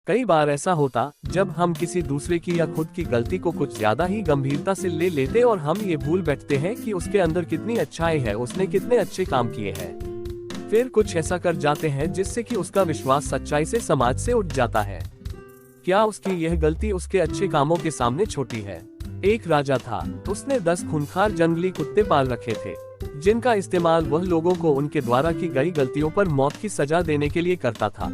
कई बार ऐसा होता जब हम किसी दूसरे की या खुद की गलती को कुछ ज्यादा ही गंभीरता से ले लेते और हम ये भूल बैठते हैं कि उसके अंदर कितनी अच्छाई है, उसने कितने अच्छे काम किए हैं। फिर कुछ ऐसा कर जाते हैं जिससे कि उसका विश्वास सच्चाई से समाज से उठ जाता है। क्या उसकी यह गलती उसके अच्छे कामों के सामने छोटी है? एक राजा था, उसने 10 खूंखार जंगली कुत्ते पाल रखे थे, जिनका इस्तेमाल वह लोगों को उनके द्वारा की गई गलतियों पर मौत की सजा देने के लिए करता था।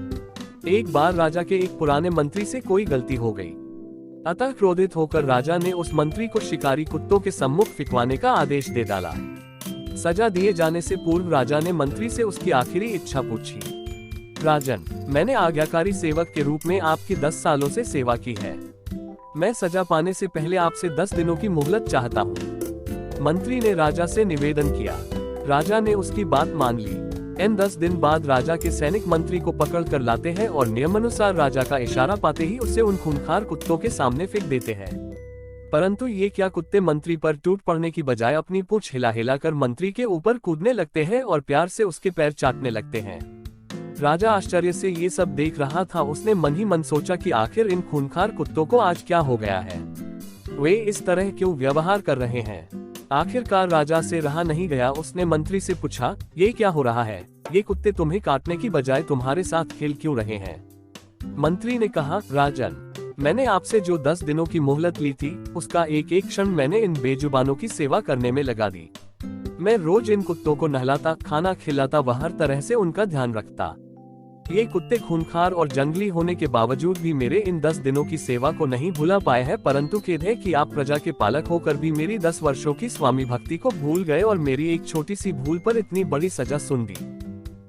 एक बार राजा के एक पुराने मंत्री से कोई गलती हो गई, अतः क्रोधित होकर राजा ने उस मंत्री को शिकारी कुत्तों के सम्मुख फिकवाने का आदेश दे डाला। सजा दिए जाने से पूर्व राजा ने मंत्री से उसकी आखिरी इच्छा पूछी। राजन, मैंने आज्ञाकारी सेवक के रूप में आपकी 10 सालों से सेवा की है। मैं सजा पाने से पहले आपसे 10 दिनों की मोहलत चाहता हूँ। मंत्री ने राजा से निवेदन किया। राजा ने उसकी बात मान ली। इन 10 दिन बाद राजा के सैनिक मंत्री को पकड़ कर लाते हैं और नियमानुसार राजा का इशारा पाते ही उसे उन खूंखार कुत्तों के सामने फेंक देते हैं। परंतु ये क्या कुत्ते मंत्री पर टूट पड़ने की बजाय अपनी पूंछ हिला हिला कर मंत्री के ऊपर कूदने लगते हैं और प्यार से उसके पैर चाटने लगते हैं। राजा आश्चर्य से ये सब देख रहा था। उसने मन ही मन सोचा कि आखिर इन खूंखार कुत्तों को आज क्या हो गया है, वे इस तरह क्यों व्यवहार कर रहे हैं। आखिरकार राजा से रहा नहीं गया, उसने मंत्री से पूछा, ये क्या हो रहा है? ये कुत्ते तुम्हें काटने की बजाय तुम्हारे साथ खेल क्यों रहे हैं? मंत्री ने कहा, राजन, मैंने आपसे जो 10 दिनों की मोहलत ली थी, उसका एक एक क्षण मैंने इन बेजुबानों की सेवा करने में लगा दी। मैं रोज इन कुत्तों को नहलाता, खाना खिलाता व हर तरह से उनका ध्यान रखता। ये कुत्ते खूंखार और जंगली होने के बावजूद भी मेरे इन 10 दिनों की सेवा को नहीं भुला पाए हैं, परंतु खेद है कि आप प्रजा के पालक होकर भी मेरी 10 वर्षों की स्वामी भक्ति को भूल गए और मेरी एक छोटी सी भूल पर इतनी बड़ी सजा सुन दी।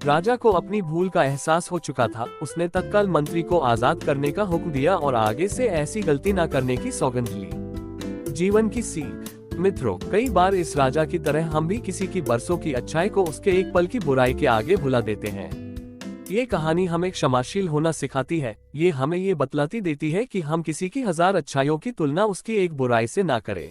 राजा को अपनी भूल का एहसास हो चुका था। उसने तत्काल मंत्री को आजाद करने का हुक्म दिया और आगे से ऐसी गलती न करने की सौगंध ली। जीवन की सीख। मित्रों, कई बार इस राजा की तरह हम भी किसी की बरसों की अच्छाई को उसके एक पल की बुराई के आगे भुला देते हैं। ये कहानी हमें क्षमाशील होना सिखाती है। ये हमें ये बतलाती देती है कि हम किसी की 1000 अच्छाइयों की तुलना उसकी एक बुराई से ना करें।